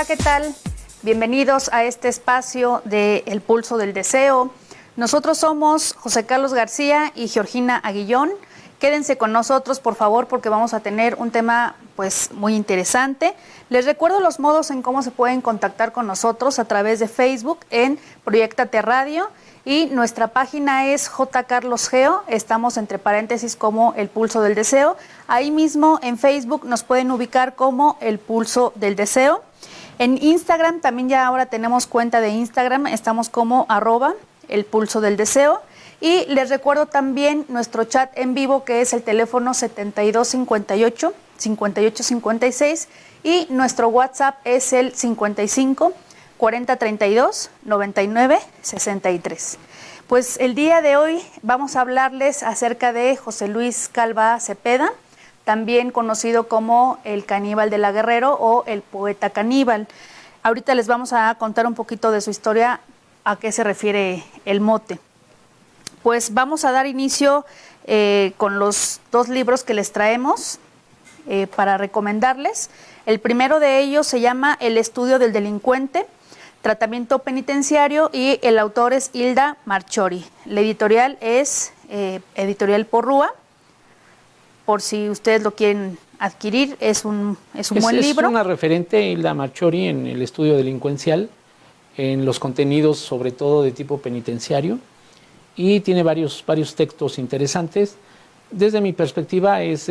Hola, ¿qué tal? Bienvenidos a este espacio de El Pulso del Deseo. Nosotros somos José Carlos García y Georgina Aguillón. Quédense con nosotros, por favor, porque vamos a tener un tema pues muy interesante. Les recuerdo los modos en cómo se pueden contactar con nosotros a través de Facebook en Proyectate Radio y nuestra página es J. Carlos Geo. Estamos entre paréntesis como El Pulso del Deseo. Ahí mismo en Facebook nos pueden ubicar como El Pulso del Deseo. En Instagram también ya ahora tenemos cuenta de Instagram, estamos como @El Pulso del Deseo. Y les recuerdo también nuestro chat en vivo, que es el teléfono 7258-5856, y nuestro WhatsApp es el 55 40 32 99 63. Pues el día de hoy vamos a hablarles acerca de José Luis Calva Cepeda, también conocido como el caníbal de la Guerrero o el poeta caníbal. Ahorita les vamos a contar un poquito de su historia, a qué se refiere el mote. Pues vamos a dar inicio con los dos libros que les traemos para recomendarles. El primero de ellos se llama El estudio del delincuente, tratamiento penitenciario, y el autor es Hilda Marchori. La editorial es Editorial Porrúa. Por si ustedes lo quieren adquirir, es un buen libro. Es una referente, Hilda Marchori, en el estudio delincuencial, en los contenidos sobre todo de tipo penitenciario, y tiene varios textos interesantes. Desde mi perspectiva es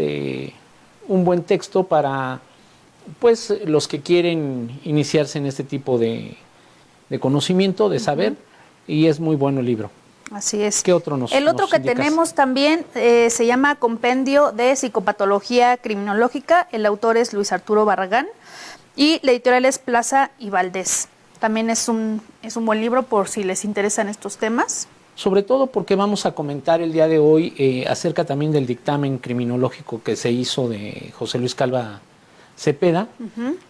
un buen texto para pues los que quieren iniciarse en este tipo de conocimiento, de saber, y es muy bueno el libro. Así es. ¿Qué otro El otro nos que indicas? tenemos también se llama Compendio de Psicopatología Criminológica. El autor es Luis Arturo Barragán y la editorial es Plaza y Valdés. También es un buen libro por si les interesan estos temas. Sobre todo porque vamos a comentar el día de hoy acerca también del dictamen criminológico que se hizo de José Luis Calva Cepeda,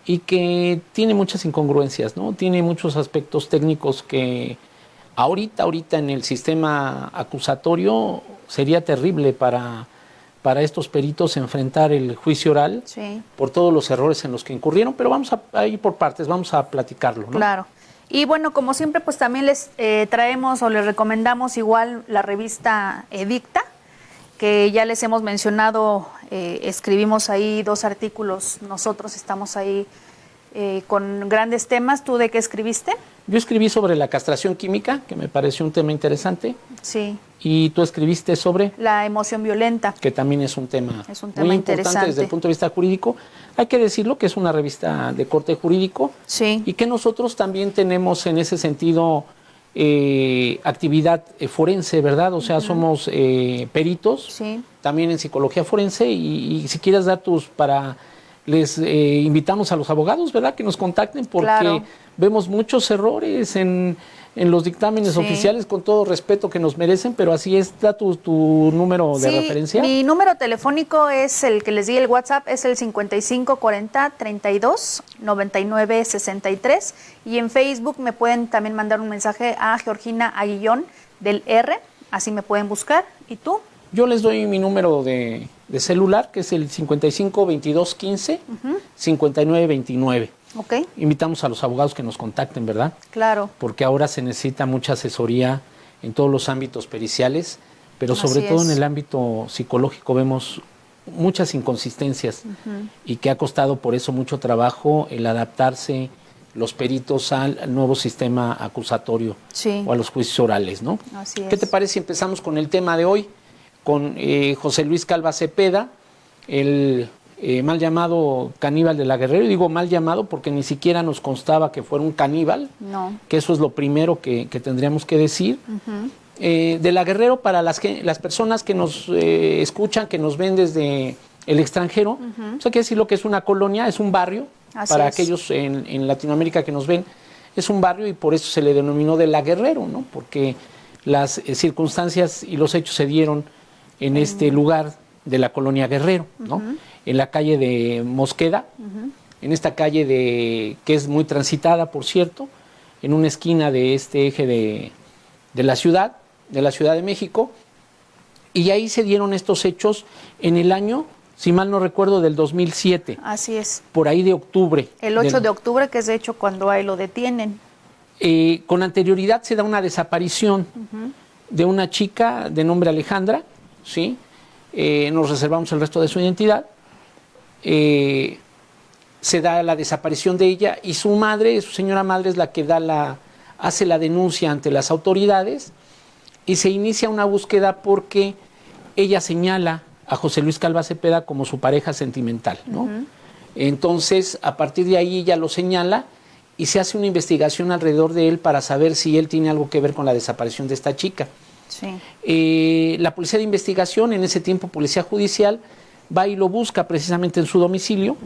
y que tiene muchas incongruencias, ¿no? Tiene muchos aspectos técnicos que ahorita en el sistema acusatorio sería terrible para estos peritos enfrentar el juicio oral, sí, por todos los errores en los que incurrieron, pero vamos a ir por partes, vamos a platicarlo, ¿no? Claro. Y bueno, como siempre, pues también les traemos o les recomendamos igual la revista Edicta, que ya les hemos mencionado, escribimos ahí 2 artículos, nosotros estamos ahí con grandes temas. ¿Tú de qué escribiste? Yo escribí sobre la castración química, que me pareció un tema interesante. Sí. Y tú escribiste sobre la emoción violenta, que también es un tema muy interesante importante desde el punto de vista jurídico. Hay que decirlo que es una revista de corte jurídico, sí, y que nosotros también tenemos en ese sentido actividad forense, ¿verdad? O sea, somos peritos, sí, también en psicología forense, y si quieres dar les invitamos a los abogados, ¿verdad?, que nos contacten, porque claro, vemos muchos errores en los dictámenes, sí, oficiales, con todo respeto que nos merecen, pero así es. Da tu número de referencia. Mi número telefónico es el que les di, el WhatsApp es el 55 40 32 99 63, y en Facebook me pueden también mandar un mensaje a Georgina Aguillón del R, así me pueden buscar. ¿Y tú? Yo les doy mi número de celular, que es el 55 22 15 59 29. Okay. Invitamos a los abogados que nos contacten, ¿verdad? Claro. Porque ahora se necesita mucha asesoría en todos los ámbitos periciales, pero sobre todo en el ámbito psicológico vemos muchas inconsistencias, y que ha costado por eso mucho trabajo el adaptarse los peritos al nuevo sistema acusatorio, sí, o a los juicios orales, ¿no? Así es. ¿Qué te parece si empezamos con el tema de hoy? Con José Luis Calva Cepeda, el mal llamado caníbal de la Guerrero. Y digo mal llamado porque ni siquiera nos constaba que fuera un caníbal, no, que eso es lo primero que tendríamos que decir. De la Guerrero, para las personas que nos escuchan, que nos ven desde el extranjero, o sea, hay que decir lo que es una colonia, es un barrio. Así para aquellos en Latinoamérica que nos ven, es un barrio, y por eso se le denominó de la Guerrero, ¿no? Porque las circunstancias y los hechos se dieron en este lugar de la colonia Guerrero, ¿no? En la calle de Mosqueda, en esta calle que es muy transitada, por cierto, en una esquina de este eje de la Ciudad de México, y ahí se dieron estos hechos en el año si mal no recuerdo, del 2007. Así es. Por ahí de octubre. El 8 de octubre, que es de hecho cuando ahí lo detienen. Con anterioridad se da una desaparición de una chica de nombre Alejandra, ¿sí? Nos reservamos el resto de su identidad. Se da la desaparición de ella y su madre, su señora madre, es la que hace la denuncia ante las autoridades y se inicia una búsqueda porque ella señala a José Luis Calva Cepeda como su pareja sentimental, ¿no? Entonces, a partir de ahí ella lo señala y se hace una investigación alrededor de él para saber si él tiene algo que ver con la desaparición de esta chica. Sí. La policía de investigación, en ese tiempo policía judicial, va y lo busca precisamente en su domicilio.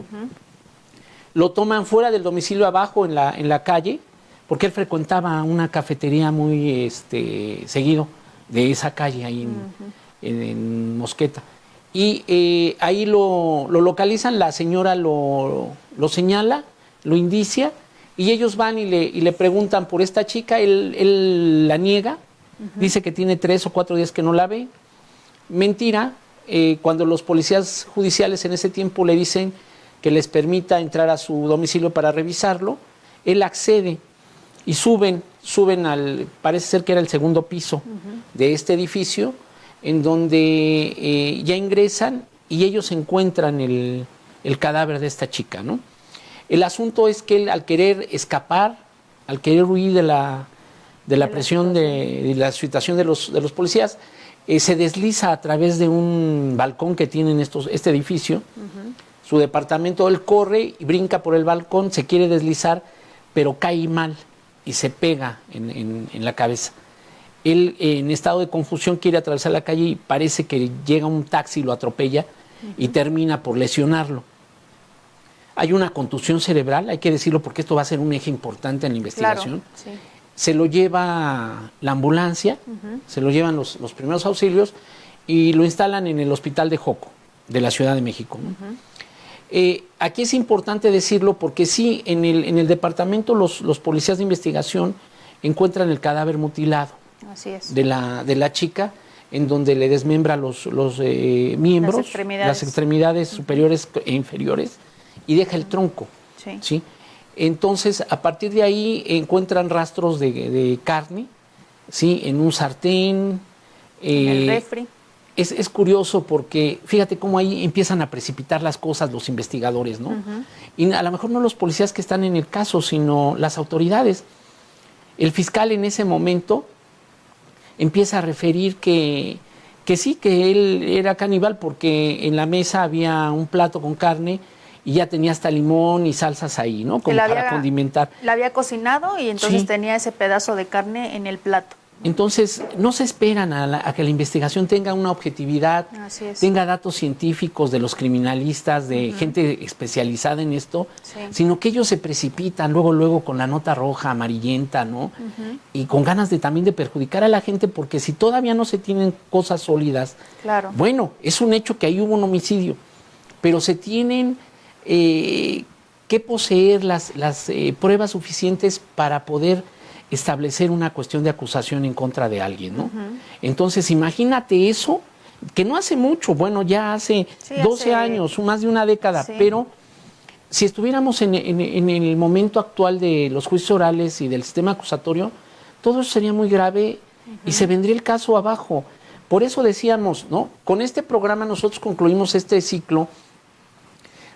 Lo toman fuera del domicilio, abajo en la calle, porque él frecuentaba una cafetería muy seguido de esa calle ahí en Mosqueta. Y ahí lo localizan, la señora lo señala, lo indicia, y ellos van y le preguntan por esta chica. Él la niega, dice que tiene 3 o 4 días que no la ve. Mentira. Cuando los policías judiciales en ese tiempo le dicen que les permita entrar a su domicilio para revisarlo, él accede y suben parece ser que era el segundo piso de este edificio, en donde ya ingresan y ellos encuentran el cadáver de esta chica, ¿no? El asunto es que él, al querer escapar, al querer huir de la presión de la situación de los policías, se desliza a través de un balcón que tienen este edificio, su departamento. Él corre y brinca por el balcón, se quiere deslizar, pero cae mal y se pega en la cabeza. Él, en estado de confusión, quiere atravesar la calle y parece que llega un taxi y lo atropella y termina por lesionarlo. Hay una contusión cerebral, hay que decirlo porque esto va a ser un eje importante en la investigación. Claro, sí. Se lo lleva la ambulancia, se lo llevan los primeros auxilios y lo instalan en el hospital de Joco, de la Ciudad de México, ¿no? Aquí es importante decirlo porque sí, en el departamento los policías de investigación encuentran el cadáver mutilado. Así es. De la chica, en donde le desmembra los miembros, las extremidades superiores e inferiores, y deja el tronco. Sí. ¿Sí? Entonces, a partir de ahí encuentran rastros de carne, ¿sí? En un sartén. En el refri. Es curioso porque fíjate cómo ahí empiezan a precipitar las cosas los investigadores, ¿no? Y a lo mejor no los policías que están en el caso, sino las autoridades. El fiscal en ese momento empieza a referir que sí, que él era caníbal porque en la mesa había un plato con carne y ya tenía hasta limón y salsas ahí, ¿no? Como para condimentar. La había cocinado y entonces Sí. tenía ese pedazo de carne en el plato. Entonces, no se esperan a que la investigación tenga una objetividad, Así es. tenga datos científicos de los criminalistas, de gente especializada en esto, Sí. sino que ellos se precipitan luego con la nota roja, amarillenta, ¿no? Y con ganas también de perjudicar a la gente, porque si todavía no se tienen cosas sólidas, Claro. bueno, es un hecho que ahí hubo un homicidio, pero se tienen que poseer las pruebas suficientes para poder establecer una cuestión de acusación en contra de alguien, ¿no? Entonces, imagínate eso, que no hace mucho, bueno, ya hace 12 años, más de una década, pero si estuviéramos en el momento actual de los juicios orales y del sistema acusatorio, todo eso sería muy grave y se vendría el caso abajo. Por eso decíamos, ¿no? Con este programa nosotros concluimos este ciclo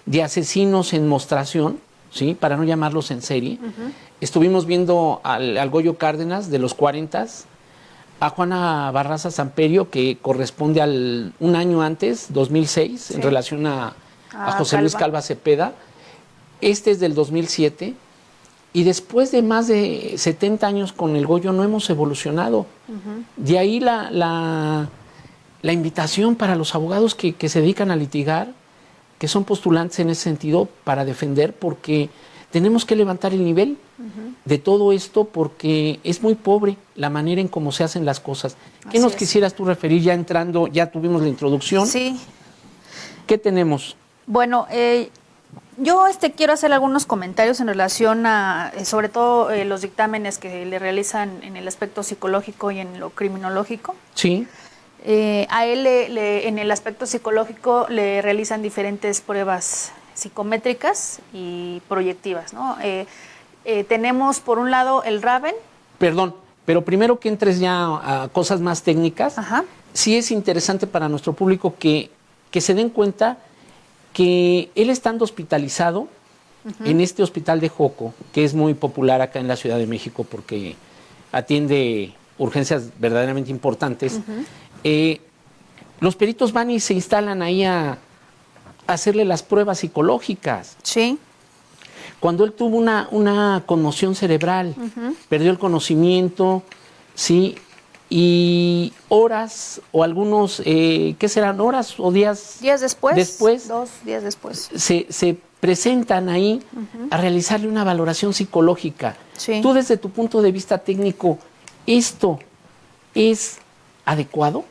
de asesinos en mostración, ¿sí? Para no llamarlos en serie. Estuvimos viendo al Goyo Cárdenas de los 40s, a Juana Barraza Samperio, que corresponde al un año antes, 2006, en relación a José Luis Calva Cepeda. Este es del 2007. Y después de más de 70 años con el Goyo no hemos evolucionado. De ahí la invitación para los abogados que se dedican a litigar, que son postulantes en ese sentido para defender, porque tenemos que levantar el nivel de todo esto, porque es muy pobre la manera en cómo se hacen las cosas. ¿Qué nos quisieras tú referir ya entrando? Ya tuvimos la introducción. Sí. ¿Qué tenemos? Bueno, yo quiero hacer algunos comentarios en relación a, sobre todo, los dictámenes que le realizan en el aspecto psicológico y en lo criminológico. Sí. A él en el aspecto psicológico le realizan diferentes pruebas psicométricas y proyectivas, ¿no? Tenemos por un lado el Raven. Perdón, pero primero que entres ya a cosas más técnicas, Ajá. Sí es interesante para nuestro público que se den cuenta que él estando hospitalizado en este hospital de Joco, que es muy popular acá en la Ciudad de México porque atiende urgencias verdaderamente importantes, los peritos van y se instalan ahí a hacerle las pruebas psicológicas. Sí. Cuando él tuvo una conmoción cerebral, perdió el conocimiento, ¿sí? Y horas o algunos, ¿qué serán? ¿Horas o días? Días después. 2 días después. Se presentan ahí a realizarle una valoración psicológica. Sí. Tú desde tu punto de vista técnico, ¿esto es adecuado?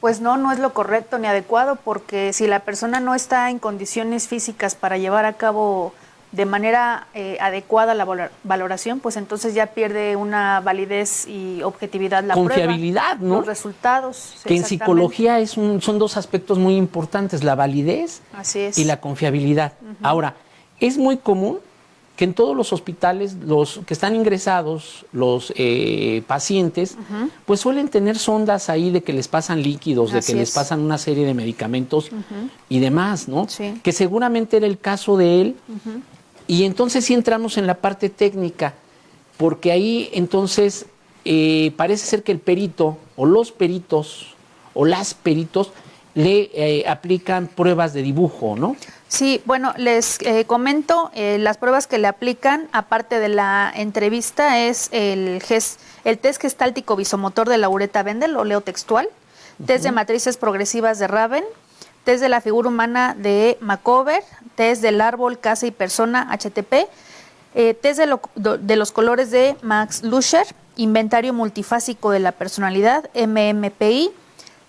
Pues no es lo correcto ni adecuado, porque si la persona no está en condiciones físicas para llevar a cabo de manera adecuada la valoración, pues entonces ya pierde una validez y objetividad la confiabilidad, prueba, ¿no? los resultados. Que en psicología son dos aspectos muy importantes, la validez Así es. y la confiabilidad. Ahora, es muy común que en todos los hospitales, los que están ingresados, los pacientes, pues suelen tener sondas ahí de que les pasan líquidos, de que les pasan una serie de medicamentos y demás, ¿no? Sí. Que seguramente era el caso de él. Y entonces sí entramos en la parte técnica, porque ahí entonces parece ser que el perito o los peritos o las peritos le aplican pruebas de dibujo, ¿no? Sí, bueno, les comento, las pruebas que le aplican, aparte de la entrevista, es el test gestáltico visomotor de la Ureta Bendel, lo leo textual, test de matrices progresivas de Raven, test de la figura humana de Macover, test del árbol, casa y persona, HTP, test de los colores de Max Lusher, inventario multifásico de la personalidad, MMPI,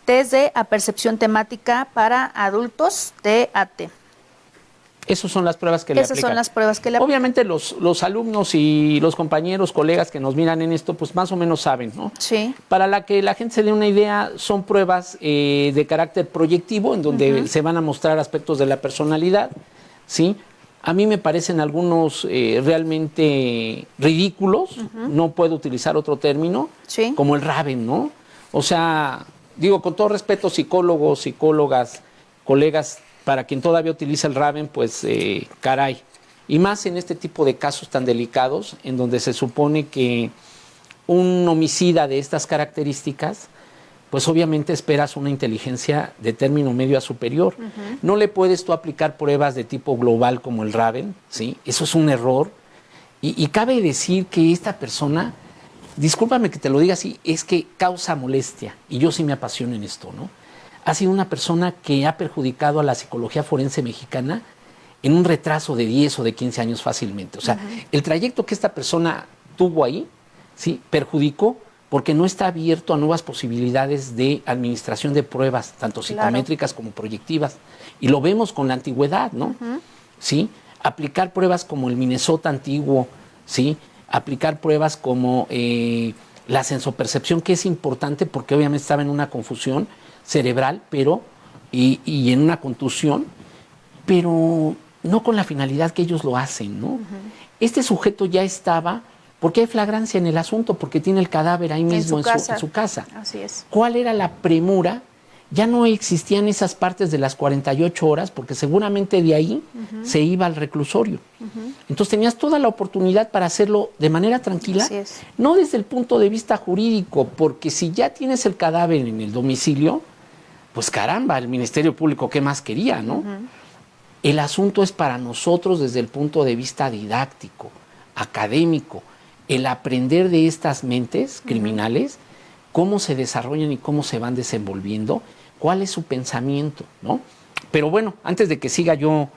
test de apercepción temática para adultos, TAT. Esas son las pruebas que le aplican. Esas son las pruebas que le aplican. Obviamente los alumnos y los compañeros, colegas que nos miran en esto, pues más o menos saben, ¿no? Sí. Para que la gente se dé una idea, son pruebas de carácter proyectivo, en donde se van a mostrar aspectos de la personalidad, ¿sí? A mí me parecen algunos realmente ridículos, no puedo utilizar otro término, como el Raven, ¿no? O sea, digo, con todo respeto, psicólogos, psicólogas, colegas, para quien todavía utiliza el Raven, pues caray. Y más en este tipo de casos tan delicados, en donde se supone que un homicida de estas características, pues obviamente esperas una inteligencia de término medio a superior. No le puedes tú aplicar pruebas de tipo global como el Raven, ¿sí? Eso es un error. Y cabe decir que esta persona, discúlpame que te lo diga así, es que causa molestia. Y yo sí me apasiono en esto, ¿no? Ha sido una persona que ha perjudicado a la psicología forense mexicana en un retraso de 10 o de 15 años fácilmente. O sea, el trayecto que esta persona tuvo ahí, ¿sí? Perjudicó porque no está abierto a nuevas posibilidades de administración de pruebas, tanto psicométricas como proyectivas. Y lo vemos con la antigüedad, ¿no? ¿Sí? Aplicar pruebas como el Minnesota antiguo, ¿sí? Aplicar pruebas como la sensopercepción, que es importante porque obviamente estaba en una confusión cerebral, pero y en una contusión, pero no con la finalidad que ellos lo hacen, ¿no? Este sujeto ya estaba, porque hay flagrancia en el asunto, porque tiene el cadáver ahí mismo en su casa. Así es. ¿Cuál era la premura? Ya no existían esas partes de las 48 horas, porque seguramente de ahí se iba al reclusorio. Entonces tenías toda la oportunidad para hacerlo de manera tranquila, no desde el punto de vista jurídico, porque si ya tienes el cadáver en el domicilio, pues caramba, el Ministerio Público, ¿qué más quería, no? El asunto es para nosotros desde el punto de vista didáctico, académico, el aprender de estas mentes criminales, cómo se desarrollan y cómo se van desenvolviendo, cuál es su pensamiento, ¿no? Pero bueno, antes de que siga yo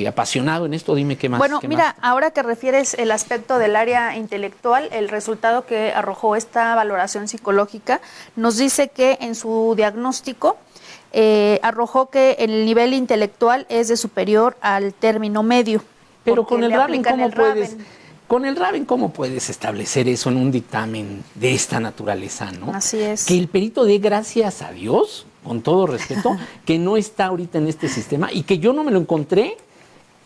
apasionado en esto, dime qué más. Bueno, mira, ahora que refieres el aspecto del área intelectual, el resultado que arrojó esta valoración psicológica nos dice que en su diagnóstico arrojó que el nivel intelectual es de superior al término medio. Pero con el Raven, ¿cómo puedes? Con el Raven, ¿cómo puedes establecer eso en un dictamen de esta naturaleza, no? Así es. Que el perito dé gracias a Dios, con todo respeto, que no está ahorita en este sistema y que yo no me lo encontré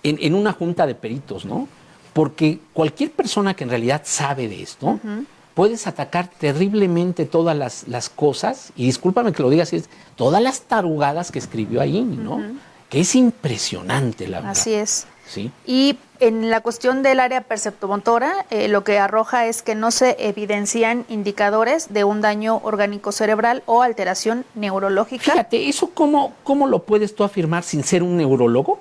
en una junta de peritos, ¿no? Porque cualquier persona que en realidad sabe de esto, puedes atacar terriblemente todas las cosas, y discúlpame que lo diga así, todas las tarugadas que escribió ahí, ¿no? Que es impresionante, la verdad. Así es. Sí. Y en la cuestión del área perceptomotora, lo que arroja es que no se evidencian indicadores de un daño orgánico cerebral o alteración neurológica. Fíjate, ¿eso cómo lo puedes tú afirmar sin ser un neurólogo?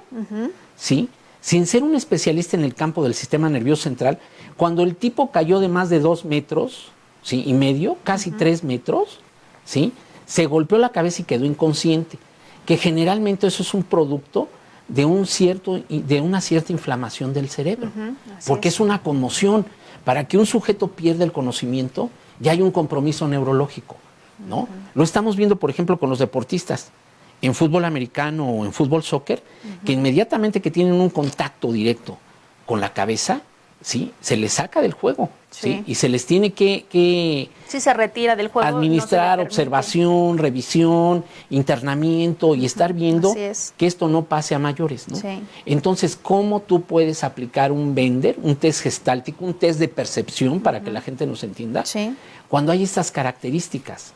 ¿Sí? Sin ser un especialista en el campo del sistema nervioso central, cuando el tipo cayó de más de 2 metros, ¿sí? Y medio, casi 3 metros, ¿sí? Se golpeó la cabeza y quedó inconsciente, que generalmente eso es un producto de una cierta inflamación del cerebro, porque es una conmoción. Para que un sujeto pierda el conocimiento, ya hay un compromiso neurológico, ¿no? Lo estamos viendo, por ejemplo, con los deportistas en fútbol americano o en fútbol soccer, que inmediatamente que tienen un contacto directo con la cabeza, ¿sí? Se les saca del juego, ¿sí? Y se les tiene que sí, se retira del juego, administrar no se observación, revisión, internamiento y estar viendo que esto no pase a mayores, ¿no? Sí. Entonces, ¿cómo tú puedes aplicar un Bender, un test gestáltico, un test de percepción para que la gente nos entienda? Sí. Cuando hay estas características,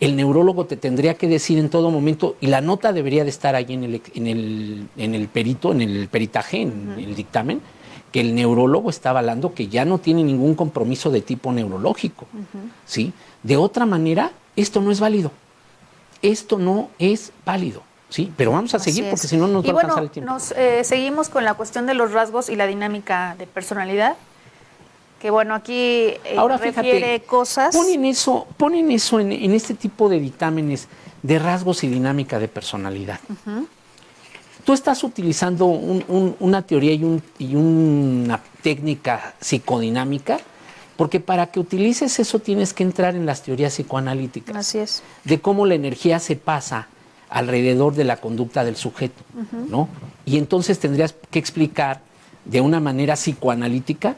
el neurólogo te tendría que decir en todo momento, y la nota debería de estar ahí en el perito, en el peritaje, en el dictamen, que el neurólogo está avalando que ya no tiene ningún compromiso de tipo neurológico, ¿sí? De otra manera, esto no es válido. Esto no es válido, ¿sí? Pero vamos a seguir porque si no nos va a alcanzar el tiempo. Seguimos con la cuestión de los rasgos y la dinámica de personalidad, que bueno, aquí ahora, refiere fíjate, cosas. Ponen eso en este tipo de dictámenes de rasgos y dinámica de personalidad. Tú estás utilizando una teoría y una técnica psicodinámica, porque para que utilices eso tienes que entrar en las teorías psicoanalíticas. Así es. De cómo la energía se pasa alrededor de la conducta del sujeto, ¿no? Y entonces tendrías que explicar de una manera psicoanalítica,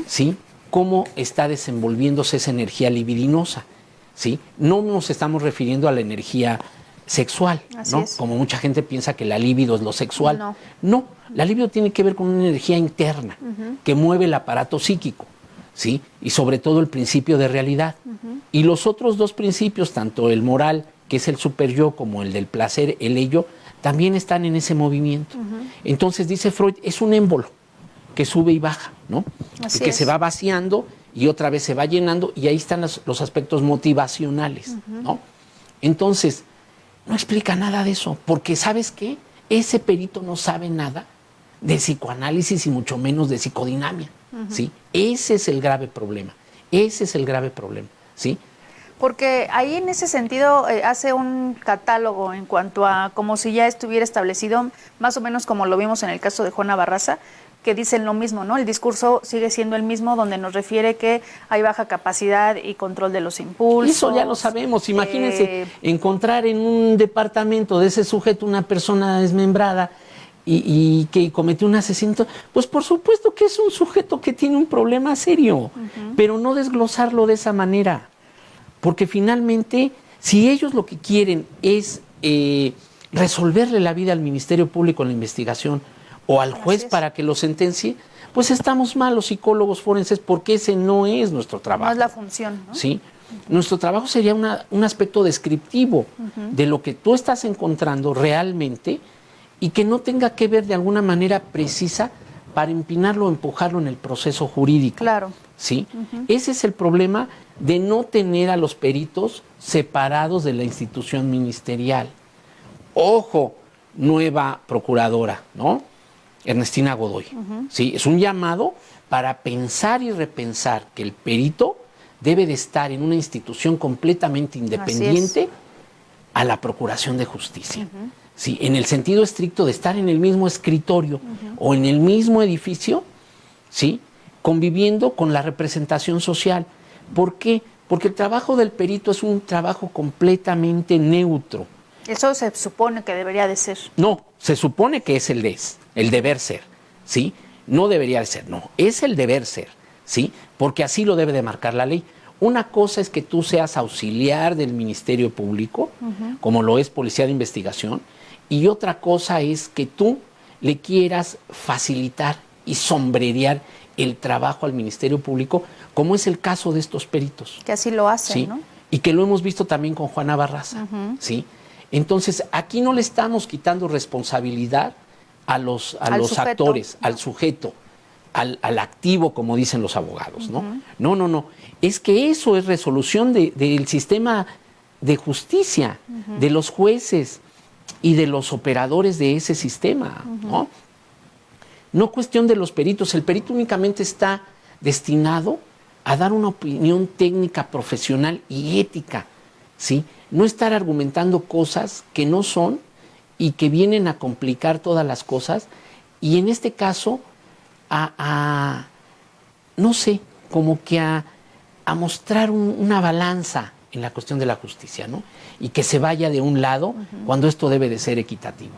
¿sí? Cómo está desenvolviéndose esa energía libidinosa, ¿sí? No nos estamos refiriendo a la energía sexual, Así ¿no? es. Como mucha gente piensa que la libido es lo sexual. No, la libido tiene que ver con una energía interna que mueve el aparato psíquico, ¿sí? Y sobre todo el principio de realidad. Y los otros dos principios, tanto el moral, que es el superyo, como el del placer, el ello, también están en ese movimiento. Entonces, dice Freud, es un émbolo que sube y baja, ¿no? Así que es. se va vaciando y otra vez se va llenando, y ahí están los aspectos motivacionales, ¿no? Entonces, no explica nada de eso, porque ¿sabes qué? Ese perito no sabe nada de psicoanálisis y mucho menos de psicodinamia, ¿sí? Ese es el grave problema, ¿sí? Porque ahí en ese sentido hace un catálogo en cuanto a como si ya estuviera establecido, más o menos como lo vimos en el caso de Juana Barraza, que dicen lo mismo, ¿no? El discurso sigue siendo el mismo, donde nos refiere que hay baja capacidad y control de los impulsos. Eso ya lo sabemos. Imagínense encontrar en un departamento de ese sujeto una persona desmembrada y que cometió un asesinato. Pues por supuesto que es un sujeto que tiene un problema serio, pero no desglosarlo de esa manera. Porque finalmente, si ellos lo que quieren es resolverle la vida al Ministerio Público en la investigación, o al juez para que lo sentencie, pues estamos mal los psicólogos forenses, porque ese no es nuestro trabajo. No es la función, ¿no? ¿Sí? Nuestro trabajo sería un aspecto descriptivo de lo que tú estás encontrando realmente y que no tenga que ver de alguna manera precisa para empinarlo o empujarlo en el proceso jurídico. Claro. ¿Sí? Ese es el problema de no tener a los peritos separados de la institución ministerial. Ojo, nueva procuradora, ¿no? Ernestina Godoy. ¿Sí? Es un llamado para pensar y repensar que el perito debe de estar en una institución completamente independiente a la Procuración de Justicia. ¿Sí? En el sentido estricto de estar en el mismo escritorio o en el mismo edificio, ¿sí? Conviviendo con la representación social. ¿Por qué? Porque el trabajo del perito es un trabajo completamente neutro. Eso se supone que debería de ser. No, se supone que es el deber ser, ¿sí? No debería de ser, no, es el deber ser, ¿sí? Porque así lo debe de marcar la ley. Una cosa es que tú seas auxiliar del Ministerio Público, como lo es Policía de Investigación, y otra cosa es que tú le quieras facilitar y sombrerear el trabajo al Ministerio Público, como es el caso de estos peritos. Que así lo hacen, ¿sí? ¿no? Y que lo hemos visto también con Juana Barraza, ¿sí? Entonces, aquí no le estamos quitando responsabilidad a los sujeto, actores, no. al sujeto, al activo, como dicen los abogados, ¿no? No. Es que eso es resolución del sistema de justicia, de los jueces y de los operadores de ese sistema, ¿no? No cuestión de los peritos. El perito únicamente está destinado a dar una opinión técnica, profesional y ética, ¿sí? No estar argumentando cosas que no son y que vienen a complicar todas las cosas, y en este caso no sé, como que a mostrar una balanza en la cuestión de la justicia, ¿no? Y que se vaya de un lado cuando esto debe de ser equitativo.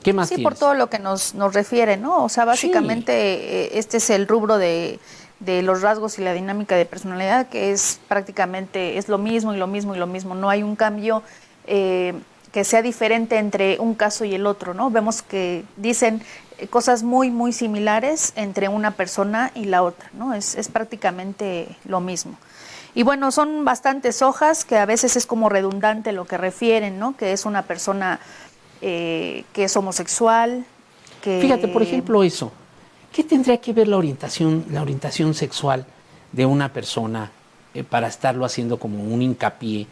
¿Qué más tienes? Por todo lo que nos refiere, ¿no? O sea, básicamente este es el rubro de los rasgos y la dinámica de personalidad, que es prácticamente es lo mismo y lo mismo y lo mismo. No hay un cambio que sea diferente entre un caso y el otro, ¿no? Vemos que dicen cosas muy, muy similares entre una persona y la otra, ¿no? Es prácticamente lo mismo. Y bueno, son bastantes hojas que a veces es como redundante lo que refieren, ¿no? Que es una persona que es homosexual. Que... Fíjate, por ejemplo, eso. ¿Qué tendría que ver la orientación sexual de una persona para estarlo haciendo como un hincapié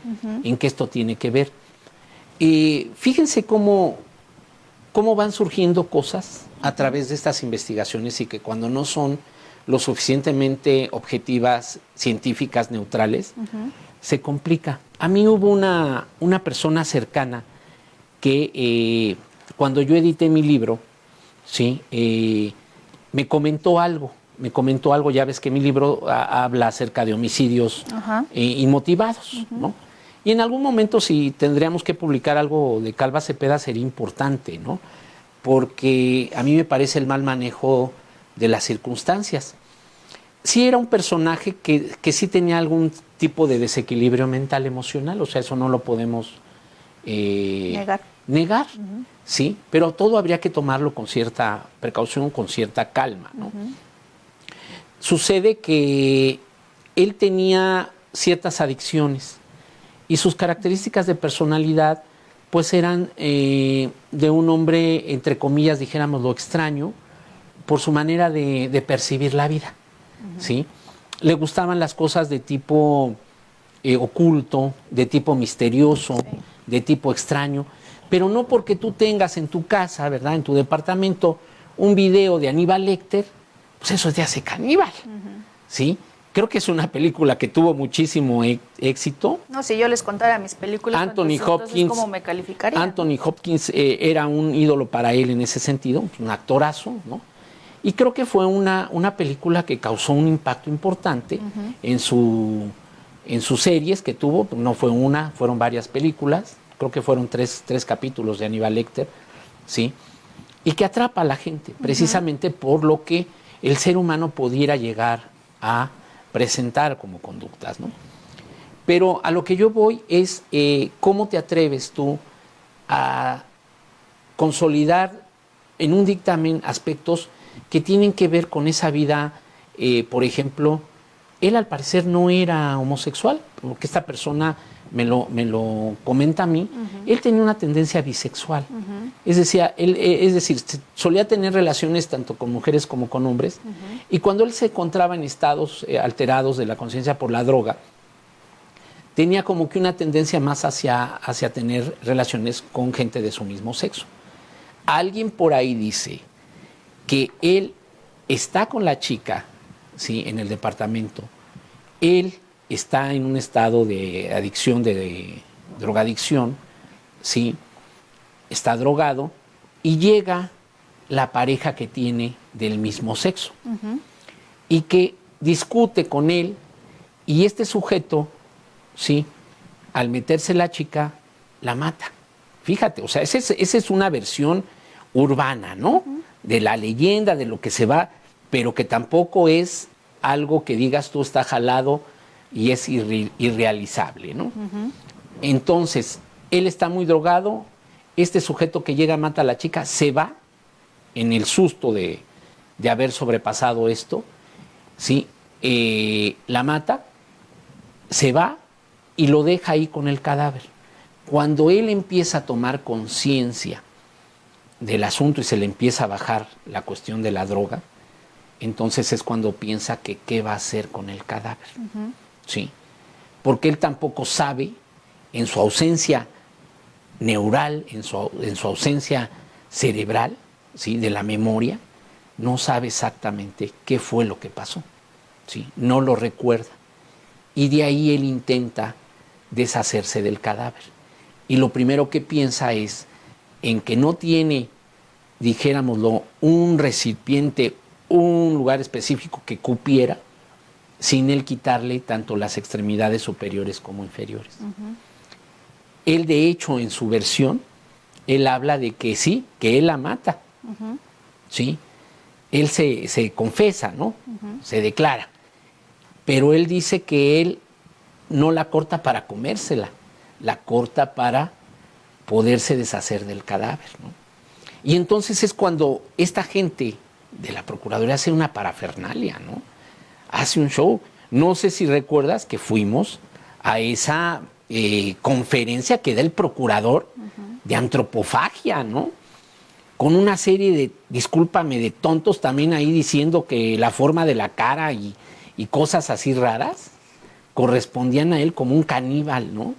en que esto tiene que ver? Fíjense cómo van surgiendo cosas a través de estas investigaciones, y que cuando no son lo suficientemente objetivas, científicas, neutrales, se complica. A mí hubo una persona cercana que cuando yo edité mi libro, ¿sí? Me comentó algo, ya ves que mi libro habla acerca de homicidios inmotivados, ¿no? Y en algún momento, si tendríamos que publicar algo de Calva Cepeda, sería importante, ¿no? Porque a mí me parece el mal manejo de las circunstancias. Sí era un personaje que sí tenía algún tipo de desequilibrio mental, emocional, o sea, eso no lo podemos negar, sí, pero todo habría que tomarlo con cierta precaución, con cierta calma, ¿no? Sucede que él tenía ciertas adicciones y sus características de personalidad pues eran de un hombre, entre comillas, dijéramos lo extraño, por su manera de percibir la vida, ¿sí? Le gustaban las cosas de tipo oculto, de tipo misterioso, de tipo extraño, pero no porque tú tengas en tu casa, ¿verdad?, en tu departamento, un video de Aníbal Lecter, pues eso es de hace caníbal, ¿sí? Creo que es una película que tuvo muchísimo éxito. No, si yo les contara mis películas, Anthony Hopkins, ¿cómo me calificarían? Anthony Hopkins era un ídolo para él en ese sentido, un actorazo, ¿no? Y creo que fue una película que causó un impacto importante en sus series que tuvo. No fue una, fueron varias películas. Creo que fueron tres capítulos de Aníbal Lecter, ¿sí? Y que atrapa a la gente, precisamente por lo que el ser humano pudiera llegar a presentar como conductas, ¿no? Pero a lo que yo voy es cómo te atreves tú a consolidar en un dictamen aspectos que tienen que ver con esa vida. Por ejemplo, él al parecer no era homosexual, porque esta persona me lo comenta a mí. Él tenía una tendencia bisexual, es decir, solía tener relaciones tanto con mujeres como con hombres, y cuando él se encontraba en estados alterados de la conciencia por la droga, tenía como que una tendencia más hacia tener relaciones con gente de su mismo sexo. Alguien por ahí dice que él está con la chica, ¿sí?, en el departamento. Él está en un estado de adicción, de drogadicción, ¿sí? Está drogado, y llega la pareja que tiene del mismo sexo y que discute con él, y este sujeto, ¿sí?, al meterse la chica, la mata. Fíjate, o sea, esa es una versión urbana, ¿no? de la leyenda, de lo que se va, pero que tampoco es algo que digas tú está jalado y es irrealizable, ¿no? Entonces, él está muy drogado, este sujeto que llega, mata a la chica, se va en el susto de haber sobrepasado esto, ¿sí? La mata, se va y lo deja ahí con el cadáver. Cuando él empieza a tomar conciencia del asunto y se le empieza a bajar la cuestión de la droga, entonces es cuando piensa que qué va a hacer con el cadáver. ¿Sí? Porque él tampoco sabe, en su ausencia neural, en su ausencia cerebral, ¿sí? De la memoria, no sabe exactamente qué fue lo que pasó, ¿sí? No lo recuerda. Y de ahí él intenta deshacerse del cadáver. Y lo primero que piensa es en que no tiene, dijéramoslo, un recipiente, un lugar específico que cupiera, sin él quitarle tanto las extremidades superiores como inferiores. Él, de hecho, en su versión, él habla de que sí, que él la mata. ¿Sí? Él se confesa, ¿no? Se declara. Pero él dice que él no la corta para comérsela, la corta para poderse deshacer del cadáver, ¿no? Y entonces es cuando esta gente de la Procuraduría hace una parafernalia, ¿no? Hace un show. No sé si recuerdas que fuimos a esa conferencia que da el procurador de antropofagia, ¿no? Con una serie de, discúlpame, de tontos también ahí diciendo que la forma de la cara y cosas así raras correspondían a él como un caníbal, ¿no?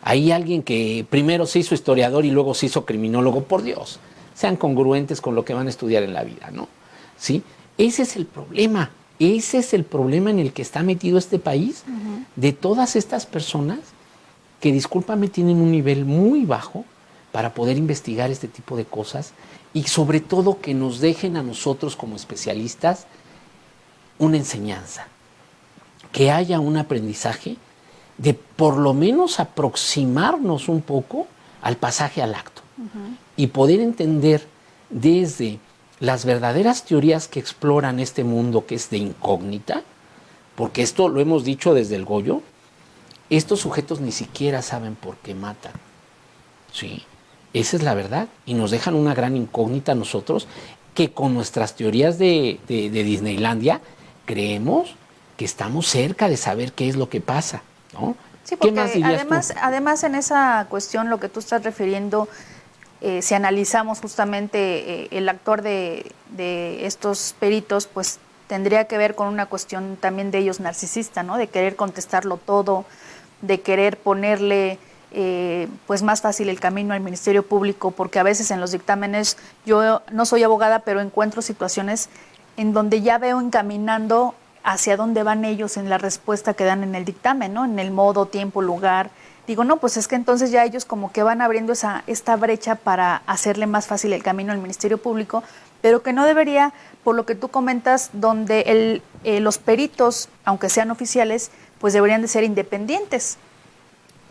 Hay alguien que primero se hizo historiador y luego se hizo criminólogo. Por Dios, sean congruentes con lo que van a estudiar en la vida, ¿no? ¿Sí? Ese es el problema. Ese es el problema en el que está metido este país, de todas estas personas que, discúlpame, tienen un nivel muy bajo para poder investigar este tipo de cosas y sobre todo que nos dejen a nosotros como especialistas una enseñanza, que haya un aprendizaje de por lo menos aproximarnos un poco al pasaje al acto y poder entender desde las verdaderas teorías que exploran este mundo que es de incógnita, porque esto lo hemos dicho desde el Goyo, estos sujetos ni siquiera saben por qué matan, ¿sí? Esa es la verdad, y nos dejan una gran incógnita a nosotros, que con nuestras teorías de Disneylandia creemos que estamos cerca de saber qué es lo que pasa, ¿no? Sí, porque ¿Qué más dirías además en esa cuestión, lo que tú estás refiriendo, si analizamos justamente el actuar de estos peritos, pues tendría que ver con una cuestión también de ellos narcisista, ¿no? De querer contestarlo todo, de querer ponerle pues más fácil el camino al Ministerio Público, porque a veces en los dictámenes, yo no soy abogada, pero encuentro situaciones en donde ya veo encaminando hacia dónde van ellos en la respuesta que dan en el dictamen, ¿no? En el modo, tiempo, lugar. Digo, no, pues es que entonces ya ellos como que van abriendo esta brecha para hacerle más fácil el camino al Ministerio Público, pero que no debería, por lo que tú comentas, donde los peritos, aunque sean oficiales, pues deberían de ser independientes.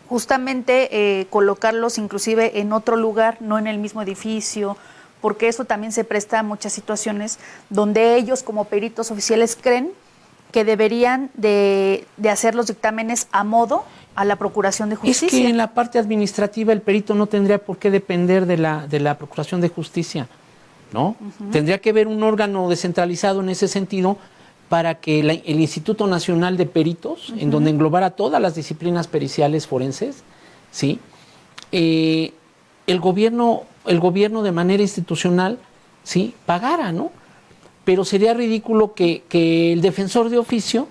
Justamente colocarlos inclusive en otro lugar, no en el mismo edificio, porque eso también se presta a muchas situaciones donde ellos como peritos oficiales creen que deberían de hacer los dictámenes a modo a la Procuración de Justicia. Es que en la parte administrativa el perito no tendría por qué depender de la Procuración de Justicia, ¿no? Tendría que haber un órgano descentralizado en ese sentido para que el Instituto Nacional de Peritos, en donde englobara todas las disciplinas periciales forenses, ¿sí? El gobierno de manera institucional, ¿sí? Pagara, ¿no? Pero sería ridículo que el defensor de oficio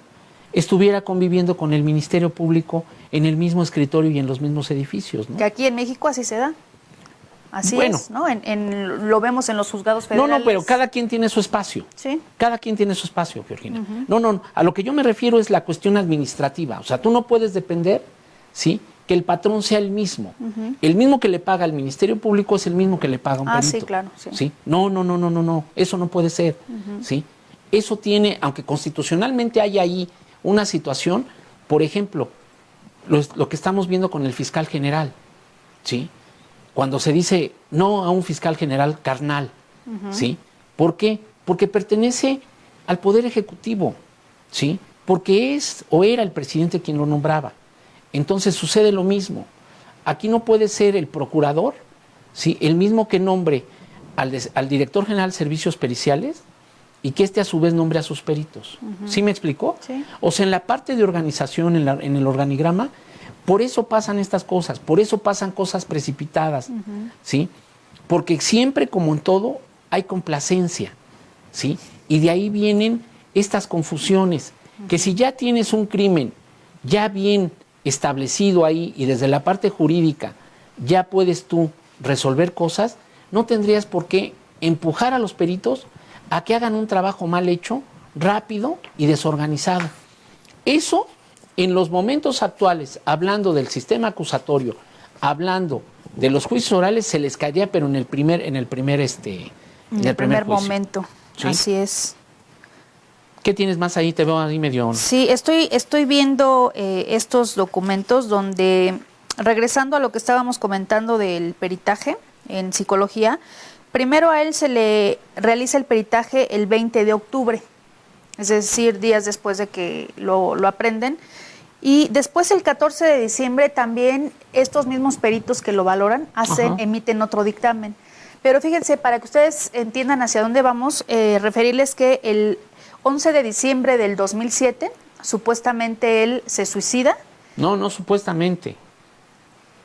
estuviera conviviendo con el Ministerio Público en el mismo escritorio y en los mismos edificios, ¿no? Que aquí en México así se da. Así bueno, es, ¿no? Lo vemos en los juzgados federales. No, pero cada quien tiene su espacio. Sí. Cada quien tiene su espacio, Georgina. No, a lo que yo me refiero es la cuestión administrativa. O sea, tú no puedes depender, ¿sí?, que el patrón sea el mismo. El mismo que le paga al Ministerio Público es el mismo que le paga a un perito. Sí, claro. Sí. ¿Sí? No. Eso no puede ser. ¿Sí? Eso tiene, aunque constitucionalmente hay ahí una situación, por ejemplo, lo que estamos viendo con el fiscal general, ¿sí? Cuando se dice no a un fiscal general carnal, ¿sí? ¿Por qué? Porque pertenece al Poder Ejecutivo, ¿sí? Porque es o era el presidente quien lo nombraba. Entonces sucede lo mismo. Aquí no puede ser el procurador, ¿sí? El mismo que nombre al director general de servicios periciales y que éste a su vez nombre a sus peritos. ¿Sí me explicó? Sí. O sea, en la parte de organización, en el organigrama, por eso pasan estas cosas, por eso pasan cosas precipitadas, ¿sí? Porque siempre, como en todo, hay complacencia, ¿sí? Y de ahí vienen estas confusiones, que si ya tienes un crimen ya bien establecido ahí y desde la parte jurídica ya puedes tú resolver cosas, no tendrías por qué empujar a los peritos a que hagan un trabajo mal hecho, rápido y desorganizado. Eso, en los momentos actuales, hablando del sistema acusatorio, hablando de los juicios orales, se les caería, pero en el primer juicio. Momento. ¿Sí? Así es. ¿Qué tienes más ahí? Te veo ahí medio... Sí, estoy viendo estos documentos donde, regresando a lo que estábamos comentando del peritaje en psicología, primero a él se le realiza el peritaje el 20 de octubre, es decir, días después de que lo aprenden. Y después el 14 de diciembre también estos mismos peritos que lo valoran emiten otro dictamen. Pero fíjense, para que ustedes entiendan hacia dónde vamos, referirles que el 11 de diciembre del 2007, supuestamente él se suicida. No supuestamente.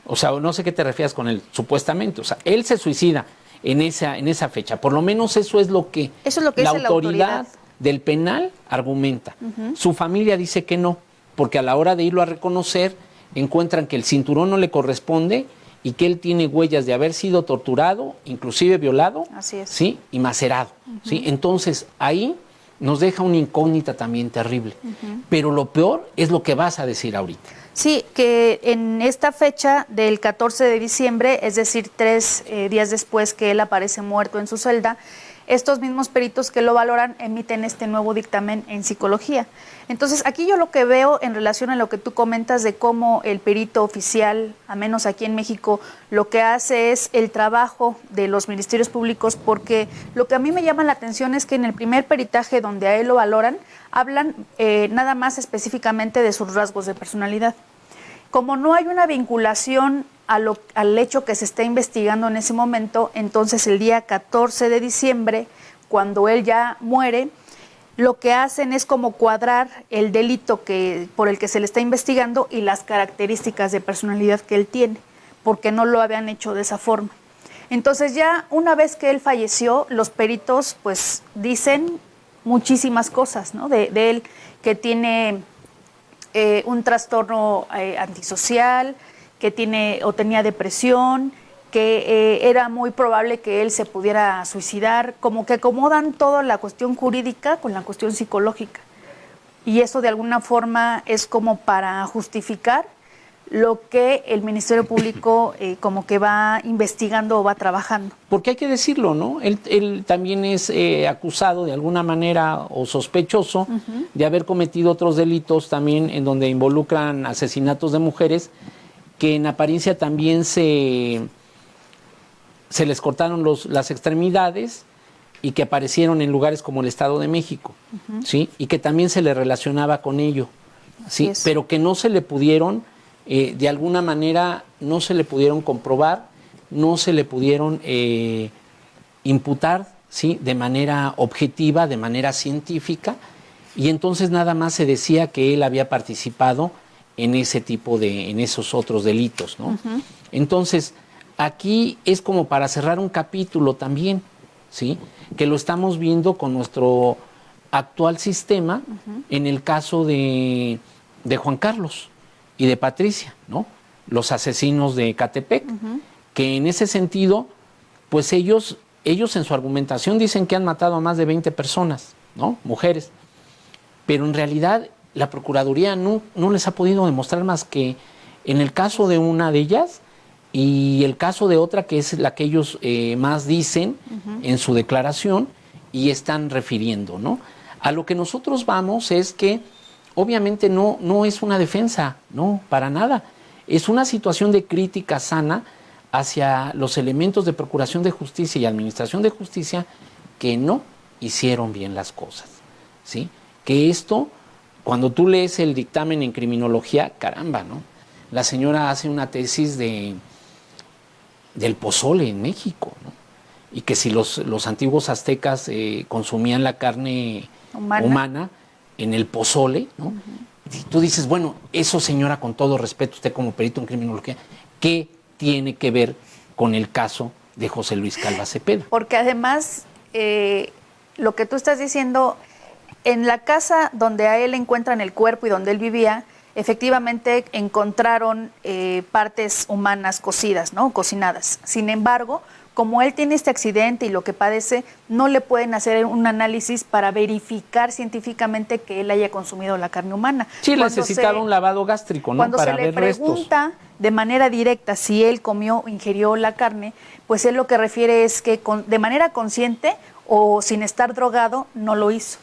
O sea, no sé qué te refieres con él, supuestamente. O sea, él se suicida en esa fecha. Por lo menos eso es lo que la autoridad del penal argumenta. Su familia dice que no, porque a la hora de irlo a reconocer, encuentran que el cinturón no le corresponde y que él tiene huellas de haber sido torturado, inclusive violado, así es, ¿sí? Y macerado. ¿Sí? Entonces, ahí nos deja una incógnita también terrible. Pero lo peor es lo que vas a decir ahorita. Sí, que en esta fecha del 14 de diciembre, es decir, 3 días después que él aparece muerto en su celda, estos mismos peritos que lo valoran emiten este nuevo dictamen en psicología. Entonces, aquí yo lo que veo en relación a lo que tú comentas de cómo el perito oficial, a menos aquí en México, lo que hace es el trabajo de los ministerios públicos, porque lo que a mí me llama la atención es que en el primer peritaje donde a él lo valoran, hablan nada más específicamente de sus rasgos de personalidad. Como no hay una vinculación al hecho que se está investigando en ese momento, entonces el día 14 de diciembre, cuando él ya muere, lo que hacen es como cuadrar el delito por el que se le está investigando y las características de personalidad que él tiene, porque no lo habían hecho de esa forma. Entonces ya una vez que él falleció, los peritos pues dicen muchísimas cosas, ¿no? de él, que tiene un trastorno antisocial, que tenía depresión, que era muy probable que él se pudiera suicidar, como que acomodan toda la cuestión jurídica con la cuestión psicológica. Y eso de alguna forma es como para justificar lo que el Ministerio Público como que va investigando o va trabajando. Porque hay que decirlo, ¿no? Él también es acusado de alguna manera o sospechoso de haber cometido otros delitos también en donde involucran asesinatos de mujeres que en apariencia también se les cortaron las extremidades y que aparecieron en lugares como el Estado de México, ¿sí? Y que también se le relacionaba con ello, ¿sí? Pero que no se le pudieron, de alguna manera, no se le pudieron comprobar, no se le pudieron imputar, ¿sí? De manera objetiva, de manera científica, y entonces nada más se decía que él había participado en en esos otros delitos, ¿no? Entonces, aquí es como para cerrar un capítulo también, ¿sí? Que lo estamos viendo con nuestro actual sistema en el caso de Juan Carlos y de Patricia, ¿no? Los asesinos de Ecatepec, que en ese sentido, pues ellos en su argumentación dicen que han matado a más de 20 personas, ¿no? Mujeres, pero en realidad la Procuraduría no les ha podido demostrar más que en el caso de una de ellas y el caso de otra, que es la que ellos más dicen en su declaración y están refiriendo, ¿no? A lo que nosotros vamos es que obviamente no es una defensa, no, para nada. Es una situación de crítica sana hacia los elementos de procuración de justicia y administración de justicia que no hicieron bien las cosas, ¿sí? Que esto, cuando tú lees el dictamen en criminología, caramba, ¿no? La señora hace una tesis del pozole en México, ¿no? Y que si los antiguos aztecas consumían la carne humana en el pozole, ¿no? Y tú dices, bueno, eso, señora, con todo respeto, usted como perito en criminología, ¿qué tiene que ver con el caso de José Luis Calva Cepeda? Porque además, lo que tú estás diciendo, en la casa donde a él encuentran el cuerpo y donde él vivía, efectivamente encontraron partes humanas cocidas, ¿no? Cocinadas. Sin embargo, como él tiene este accidente y lo que padece, no le pueden hacer un análisis para verificar científicamente que él haya consumido la carne humana. Sí, necesitaba un lavado gástrico, ¿no? Cuando para se le ver restos. pregunta de manera directa si él comió o ingirió la carne, pues él lo que refiere es que de manera consciente o sin estar drogado no lo hizo.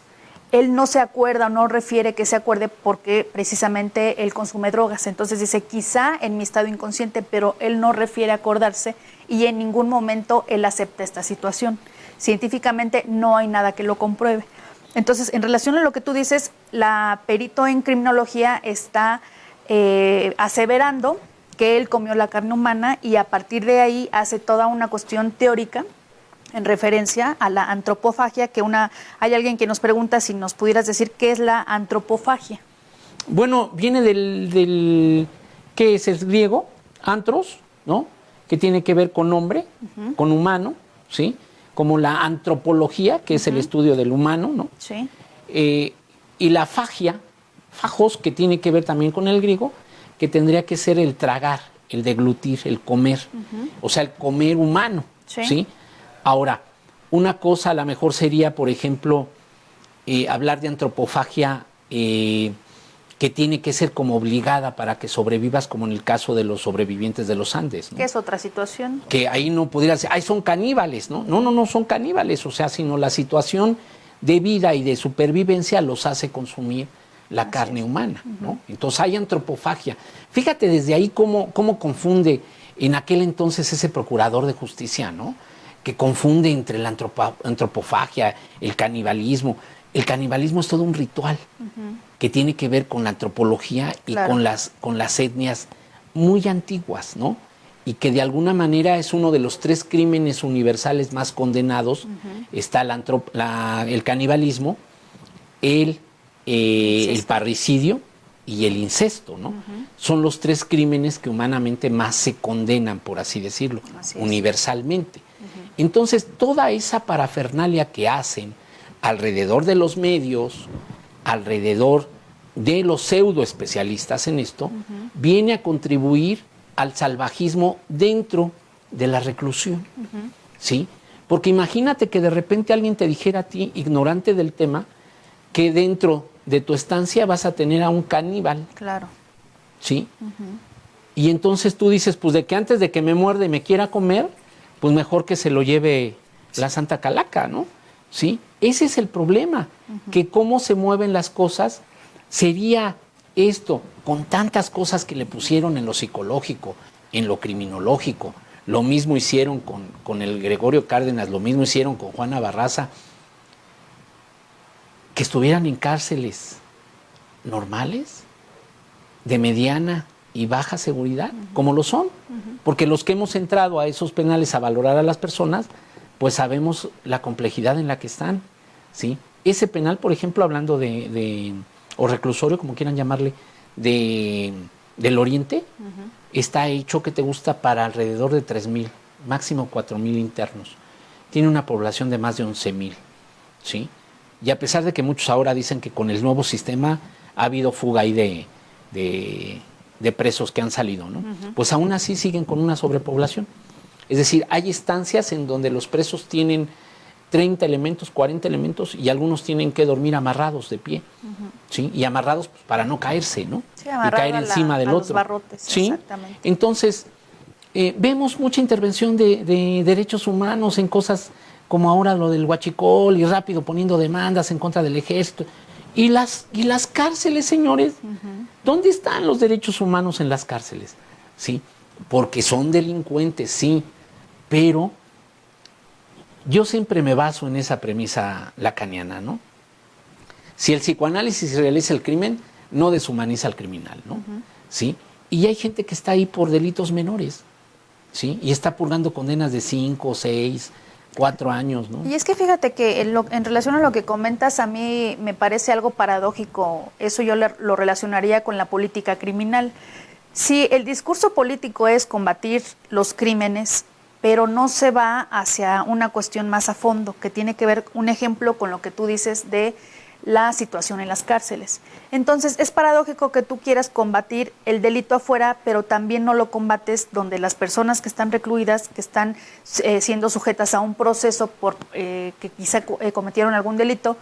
Él no se acuerda o no refiere que se acuerde porque precisamente él consume drogas. Entonces dice, quizá en mi estado inconsciente, pero él no refiere acordarse y en ningún momento él acepta esta situación. Científicamente no hay nada que lo compruebe. Entonces, en relación a lo que tú dices, la perito en criminología está aseverando que él comió la carne humana y a partir de ahí hace toda una cuestión teórica en referencia a la antropofagia, que hay alguien que nos pregunta si nos pudieras decir qué es la antropofagia. Bueno, viene del ¿qué es el griego? Antros, ¿no? Que tiene que ver con hombre, con humano, ¿sí? Como la antropología, que es el estudio del humano, ¿no? Sí. Y la fagia, fajos, que tiene que ver también con el griego, que tendría que ser el tragar, el deglutir, el comer, o sea, el comer humano, ¿sí? Ahora, una cosa a lo mejor sería, por ejemplo, hablar de antropofagia que tiene que ser como obligada para que sobrevivas, como en el caso de los sobrevivientes de los Andes, ¿no? ¿Qué es otra situación? Que ahí no pudiera decir, ay, son caníbales, ¿no? No son caníbales, o sea, sino la situación de vida y de supervivencia los hace consumir la carne humana, ¿no? Entonces hay antropofagia. Fíjate desde ahí cómo confunde en aquel entonces ese procurador de justicia, ¿no? Que confunde entre la antropofagia, el canibalismo. El canibalismo es todo un ritual que tiene que ver con la antropología y con las etnias muy antiguas, ¿no? Y que de alguna manera es uno de los 3 crímenes universales más condenados. Está el canibalismo, el parricidio y el incesto, ¿no? Son los 3 crímenes que humanamente más se condenan, por así decirlo, universalmente. Entonces, toda esa parafernalia que hacen alrededor de los medios, alrededor de los pseudo especialistas en esto, viene a contribuir al salvajismo dentro de la reclusión, ¿sí? Porque imagínate que de repente alguien te dijera a ti, ignorante del tema, que dentro de tu estancia vas a tener a un caníbal. Claro. ¿Sí? Y entonces tú dices, pues de que antes de que me muerde y me quiera comer, pues mejor que se lo lleve la Santa Calaca, ¿no? ¿Sí? Ese es el problema, que cómo se mueven las cosas sería esto, con tantas cosas que le pusieron en lo psicológico, en lo criminológico. Lo mismo hicieron con el Gregorio Cárdenas, lo mismo hicieron con Juana Barraza, que estuvieran en cárceles normales, de mediana y baja seguridad, como lo son. Porque los que hemos entrado a esos penales a valorar a las personas, pues sabemos la complejidad en la que están, ¿sí? Ese penal, por ejemplo, hablando o reclusorio, como quieran llamarle, del Oriente, está hecho, que te gusta, para alrededor de 3,000, máximo 4,000 internos. Tiene una población de más de 11,000, ¿sí? Y a pesar de que muchos ahora dicen que con el nuevo sistema ha habido fuga ahí de presos que han salido, ¿no? Pues aún así siguen con una sobrepoblación. Es decir, hay estancias en donde los presos tienen 30 elementos, 40 elementos, y algunos tienen que dormir amarrados de pie, ¿sí? Y amarrados, pues, para no caerse, ¿no? Sí, y caer encima del otro. Los barrotes, ¿sí? Exactamente. Entonces, vemos mucha intervención de derechos humanos en cosas como ahora lo del huachicol, y rápido poniendo demandas en contra del ejército. Y las cárceles, señores, ¿dónde están los derechos humanos en las cárceles? ¿Sí? porque son delincuentes, sí, pero yo siempre me baso en esa premisa lacaniana, ¿no? Si el psicoanálisis realiza el crimen, no deshumaniza al criminal, ¿no? ¿Sí? Y hay gente que está ahí por delitos menores, ¿sí? Y está purgando condenas de 5, 6, 4 años, ¿no? Y es que fíjate que en relación a lo que comentas, a mí me parece algo paradójico. Eso yo lo relacionaría con la política criminal. Si el discurso político es combatir los crímenes, pero no se va hacia una cuestión más a fondo, que tiene que ver, un ejemplo, con lo que tú dices de la situación en las cárceles. Entonces, es paradójico que tú quieras combatir el delito afuera, pero también no lo combates donde las personas que están recluidas, que están siendo sujetas a un proceso por que quizá cometieron algún delito,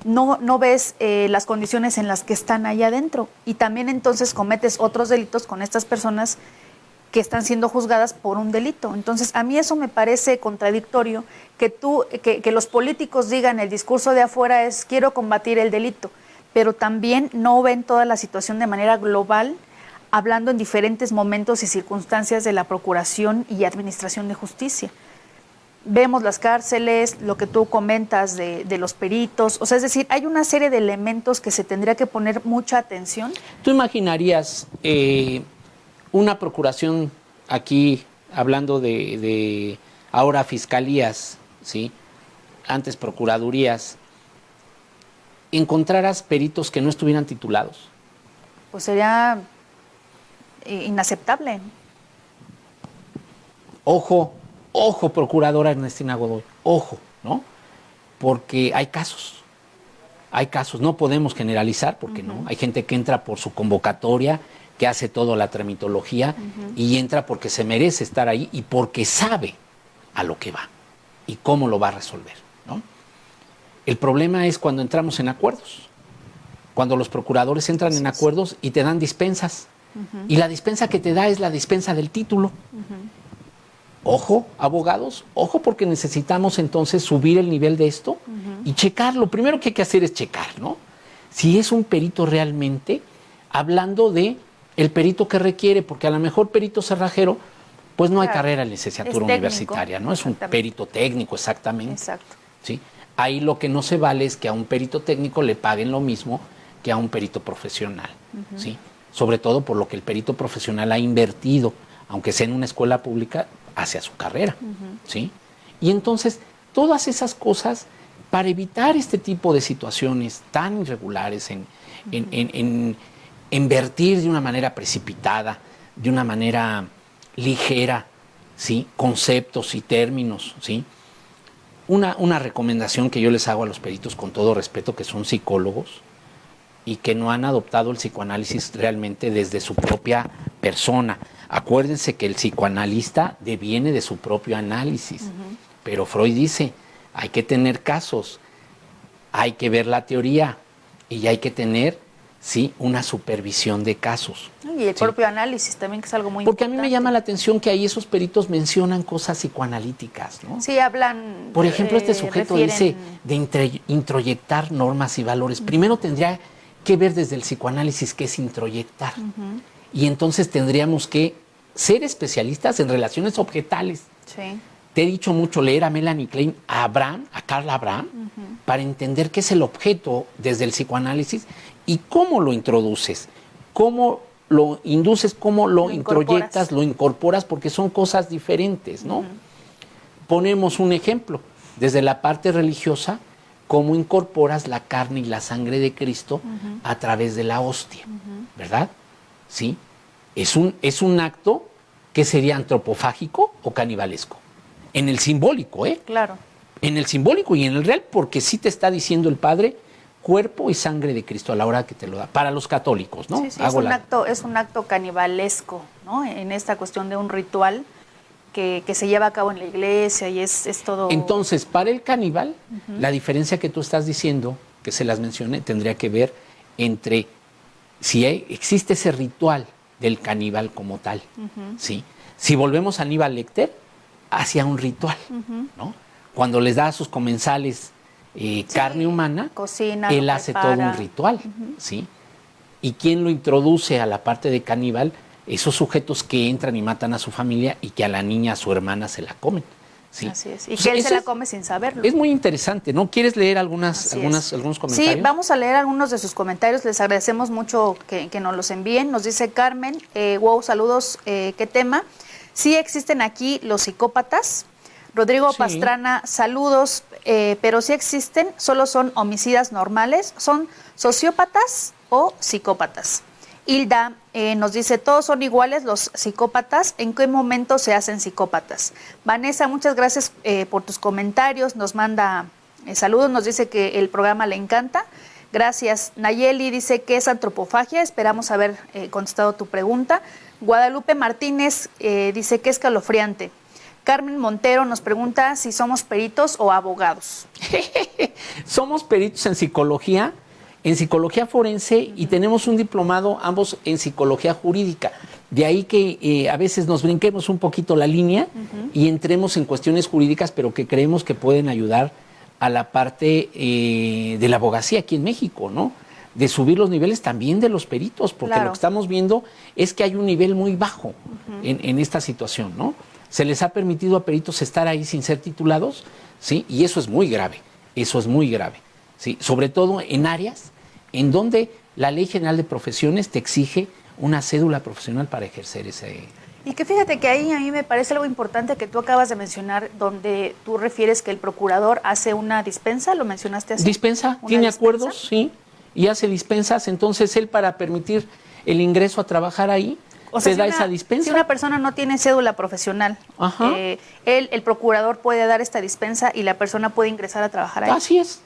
no ves las condiciones en las que están ahí adentro. Y también entonces cometes otros delitos con estas personas que están siendo juzgadas por un delito. Entonces, a mí eso me parece contradictorio, que los políticos digan, el discurso de afuera es quiero combatir el delito, pero también no ven toda la situación de manera global, hablando en diferentes momentos y circunstancias de la procuración y administración de justicia. Vemos las cárceles, lo que tú comentas de los peritos, o sea, es decir, hay una serie de elementos que se tendría que poner mucha atención. ¿Tú imaginarías una procuración aquí, hablando de ahora fiscalías, ¿sí? Antes procuradurías, encontraras peritos que no estuvieran titulados? Pues sería inaceptable. Ojo, procuradora Ernestina Godoy, ojo, ¿no? Porque hay casos, no podemos generalizar, porque no, hay gente que entra por su convocatoria, que hace toda la tramitología y entra porque se merece estar ahí y porque sabe a lo que va y cómo lo va a resolver, ¿no? El problema es cuando entramos en acuerdos, cuando los procuradores entran en acuerdos y te dan dispensas, y la dispensa que te da es la dispensa del título. Ojo, abogados, ojo, porque necesitamos entonces subir el nivel de esto y checar. Lo primero que hay que hacer es checar, ¿no? Si es un perito realmente, hablando de el perito que requiere, porque a lo mejor perito cerrajero, pues no hay carrera en licenciatura universitaria, ¿no? Es un perito técnico, exactamente. Exacto. ¿Sí? Ahí lo que no se vale es que a un perito técnico le paguen lo mismo que a un perito profesional, ¿sí? Sobre todo por lo que el perito profesional ha invertido, aunque sea en una escuela pública, hacia su carrera, ¿sí? Y entonces, todas esas cosas, para evitar este tipo de situaciones tan irregulares en invertir de una manera precipitada, de una manera ligera, ¿sí? Conceptos y términos, ¿sí? Una recomendación que yo les hago a los peritos, con todo respeto, que son psicólogos y que no han adoptado el psicoanálisis realmente desde su propia persona. Acuérdense que el psicoanalista deviene de su propio análisis, pero Freud dice, hay que tener casos, hay que ver la teoría y hay que tener, sí, una supervisión de casos. Y el propio análisis también, que es algo muy Porque importante. a mí me llama la atención que ahí esos peritos mencionan cosas psicoanalíticas, ¿no? Sí, hablan... Por ejemplo, este sujeto dice de introyectar normas y valores. Primero tendría que ver desde el psicoanálisis qué es introyectar. Y entonces tendríamos que ser especialistas en relaciones objetales. Sí. Te he dicho mucho leer a Melanie Klein, a Carla Abraham, para entender qué es el objeto desde el psicoanálisis y cómo lo introduces, cómo lo induces, cómo lo introyectas, lo incorporas, porque son cosas diferentes, ¿no? Ponemos un ejemplo, desde la parte religiosa, cómo incorporas la carne y la sangre de Cristo a través de la hostia, ¿verdad? ¿Sí? Es un acto que sería antropofágico o canibalesco. En el simbólico, ¿eh? Claro. En el simbólico y en el real, porque sí te está diciendo el Padre, cuerpo y sangre de Cristo a la hora que te lo da. Para los católicos, ¿no? Sí, sí, es un acto canibalesco, ¿no? En esta cuestión de un ritual que se lleva a cabo en la iglesia y es todo... Entonces, para el caníbal, la diferencia que tú estás diciendo, que se las mencioné, tendría que ver entre si existe ese ritual del caníbal como tal, ¿sí? Si volvemos a Aníbal Lecter, hacia un ritual, ¿no? Cuando les da a sus comensales carne humana, cocina, él hace todo un ritual, ¿sí? ¿Y quién lo introduce a la parte de caníbal? esos sujetos que entran y matan a su familia y que a la niña, a su hermana, se la comen. ¿Sí? Así es. Y que él se la come sin saberlo. Es muy interesante, ¿no? ¿Quieres leer algunos comentarios? Sí, vamos a leer algunos de sus comentarios. Les agradecemos mucho que nos los envíen. Nos dice Carmen, wow, saludos, ¿qué tema? Sí existen aquí los psicópatas. Rodrigo Pastrana, saludos, pero sí existen, solo son homicidas normales, son sociópatas o psicópatas. Hilda nos dice, todos son iguales los psicópatas, ¿en qué momento se hacen psicópatas? Vanessa, muchas gracias por tus comentarios, nos manda saludos, nos dice que el programa le encanta. Gracias. Nayeli dice que es antropofagia, esperamos haber contestado tu pregunta. Guadalupe Martínez dice que es escalofriante. Carmen Montero nos pregunta si somos peritos o abogados. Somos peritos en psicología forense y tenemos un diplomado ambos en psicología jurídica. De ahí que a veces nos brinquemos un poquito la línea y entremos en cuestiones jurídicas, pero que creemos que pueden ayudar a la parte de la abogacía aquí en México, ¿no? De subir los niveles también de los peritos, porque lo que estamos viendo es que hay un nivel muy bajo en esta situación, ¿no? Se les ha permitido a peritos estar ahí sin ser titulados, ¿sí? Y eso es muy grave, ¿sí? Sobre todo en áreas en donde la Ley General de Profesiones te exige una cédula profesional para ejercer ese... Y que fíjate que ahí a mí me parece algo importante que tú acabas de mencionar, donde tú refieres que el procurador hace una dispensa, ¿lo mencionaste así? Dispensa, tiene acuerdos, sí, y hace dispensas, entonces él para permitir el ingreso a trabajar ahí, te da esa dispensa. Si una persona no tiene cédula profesional, el procurador puede dar esta dispensa y la persona puede ingresar a trabajar ahí. Así es.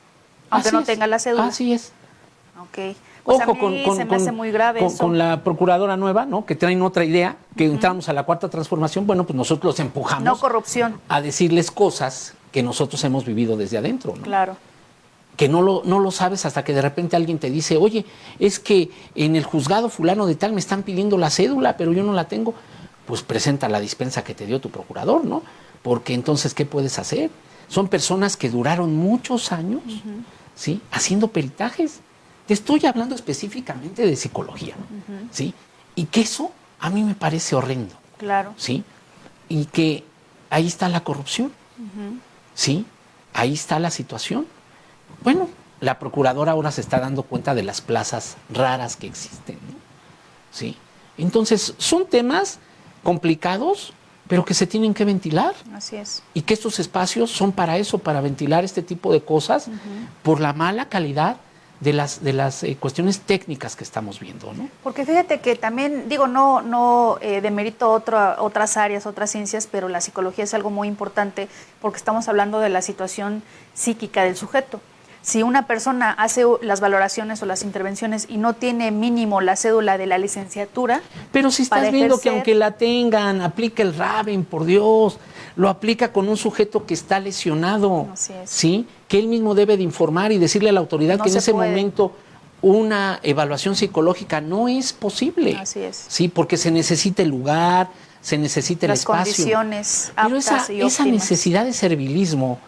Aunque no tenga la cédula. Así es. Ok. Pues ojo, a mí se me hace muy grave eso. Con la procuradora nueva, ¿no? Que traen otra idea, que entramos a la cuarta transformación, bueno, pues nosotros los empujamos. No corrupción. A decirles cosas que nosotros hemos vivido desde adentro, ¿no? Claro. Que no lo sabes hasta que de repente alguien te dice, oye, es que en el juzgado fulano de tal me están pidiendo la cédula, pero yo no la tengo. Pues presenta la dispensa que te dio tu procurador, ¿no? Porque entonces, ¿qué puedes hacer? Son personas que duraron muchos años, ¿sí? Haciendo peritajes. Te estoy hablando específicamente de psicología, ¿sí? Y que eso a mí me parece horrendo. Claro. ¿Sí? Y que ahí está la corrupción, ¿sí? Ahí está la situación. Bueno, la procuradora ahora se está dando cuenta de las plazas raras que existen, ¿no? ¿Sí? Entonces, son temas complicados, pero que se tienen que ventilar. Así es. Y que estos espacios son para eso, para ventilar este tipo de cosas, por la mala calidad de las cuestiones técnicas que estamos viendo, ¿no? Porque fíjate que también, digo, no demerito otras áreas, otras ciencias, pero la psicología es algo muy importante porque estamos hablando de la situación psíquica del sujeto. Si una persona hace las valoraciones o las intervenciones y no tiene mínimo la cédula de la licenciatura... Pero si estás viendo que aunque la tengan, aplica el RAVEN, por Dios, lo aplica con un sujeto que está lesionado, ¿sí? Que él mismo debe de informar y decirle a la autoridad que en ese momento una evaluación psicológica no es posible. Así es. Sí, porque se necesita el lugar, se necesita el espacio. Las condiciones aptas y esa necesidad de servilismo,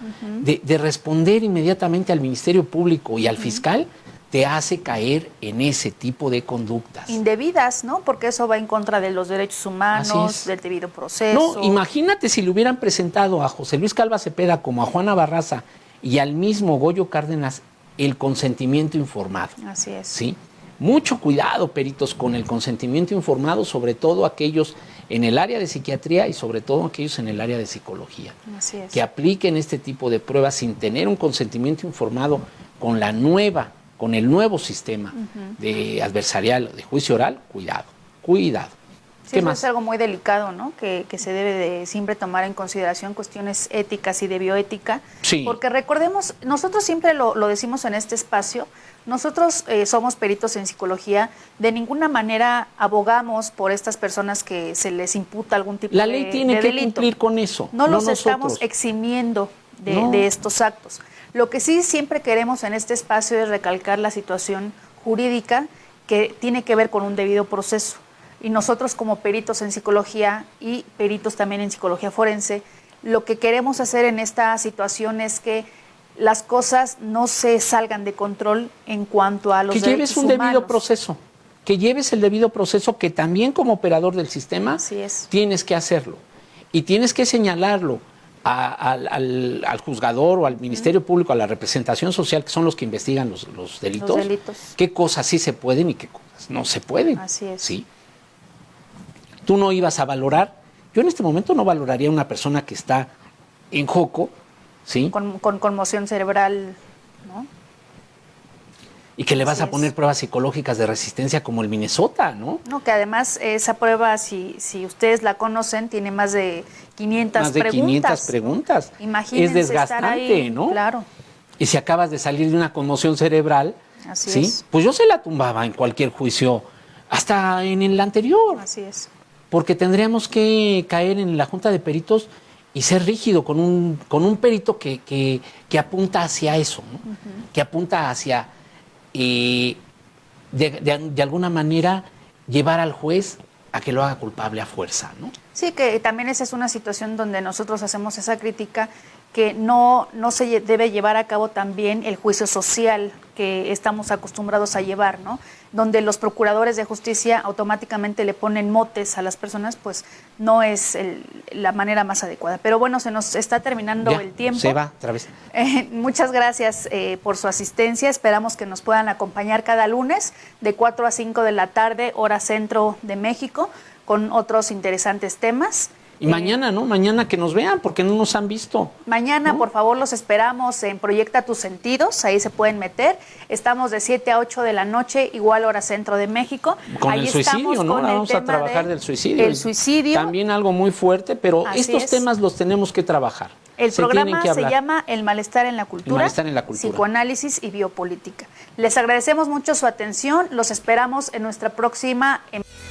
de responder inmediatamente al Ministerio Público y al fiscal, te hace caer en ese tipo de conductas. Indebidas, ¿no? Porque eso va en contra de los derechos humanos, del debido proceso. No, imagínate si le hubieran presentado a José Luis Calva Cepeda como a Juana Barraza y al mismo Goyo Cárdenas el consentimiento informado. Así es. ¿Sí? Mucho cuidado, peritos, con el consentimiento informado, sobre todo aquellos en el área de psiquiatría y sobre todo aquellos en el área de psicología. Así es. Que apliquen este tipo de pruebas sin tener un consentimiento informado con el nuevo sistema de adversarial, de juicio oral, cuidado. Sí, eso es algo muy delicado, ¿no? Que se debe de siempre tomar en consideración cuestiones éticas y de bioética. Sí. Porque recordemos, nosotros siempre lo decimos en este espacio, nosotros somos peritos en psicología, de ninguna manera abogamos por estas personas que se les imputa algún tipo de delito. La ley tiene que cumplir con eso. No los estamos eximiendo de estos actos. Lo que sí siempre queremos en este espacio es recalcar la situación jurídica que tiene que ver con un debido proceso. Y nosotros como peritos en psicología y peritos también en psicología forense, lo que queremos hacer en esta situación es que las cosas no se salgan de control en cuanto a los derechos humanos. Que lleves un debido proceso, que lleves el debido proceso, que también como operador del sistema tienes que hacerlo. Y tienes que señalarlo al juzgador o al Ministerio Público, a la representación social, que son los que investigan los delitos. Qué cosas sí se pueden y qué cosas no se pueden. Así es. ¿Sí? Tú no ibas a valorar, yo en este momento no valoraría a una persona que está en joco, ¿sí? Con conmoción cerebral, ¿no? Y que le vas a poner pruebas psicológicas de resistencia como el Minnesota, ¿no? No, que además esa prueba, si ustedes la conocen, tiene más de 500 más de preguntas. 500 preguntas. Imagínense es desgastante, estar ahí, ¿no? Claro. Y si acabas de salir de una conmoción cerebral, Así es. Pues yo se la tumbaba en cualquier juicio, hasta en el anterior. Así es. Porque tendríamos que caer en la Junta de Peritos y ser rígido con un perito que apunta hacia eso, ¿no? Que apunta hacia, de alguna manera, llevar al juez a que lo haga culpable a fuerza, ¿no? Sí, que también esa es una situación donde nosotros hacemos esa crítica, que no se debe llevar a cabo también el juicio social que estamos acostumbrados a llevar, ¿no? Donde los procuradores de justicia automáticamente le ponen motes a las personas, pues no es la manera más adecuada. Pero bueno, se nos está terminando el tiempo. Se va otra vez. Muchas gracias por su asistencia. Esperamos que nos puedan acompañar cada lunes de 4 a 5 de la tarde, hora centro de México, con otros interesantes temas. Y mañana, ¿no? Mañana que nos vean, porque no nos han visto. Mañana, ¿no? Por favor, los esperamos en Proyecta Tus Sentidos, ahí se pueden meter. Estamos de 7 a 8 de la noche, igual hora centro de México. Con ahí el suicidio, ¿no? Vamos a trabajar del suicidio. El suicidio. También algo muy fuerte, pero Así estos es. temas los tenemos que trabajar. El programa se llama El Malestar en la Cultura, El Malestar en la Cultura, Psicoanálisis y Biopolítica. Les agradecemos mucho su atención, los esperamos en nuestra próxima emisión.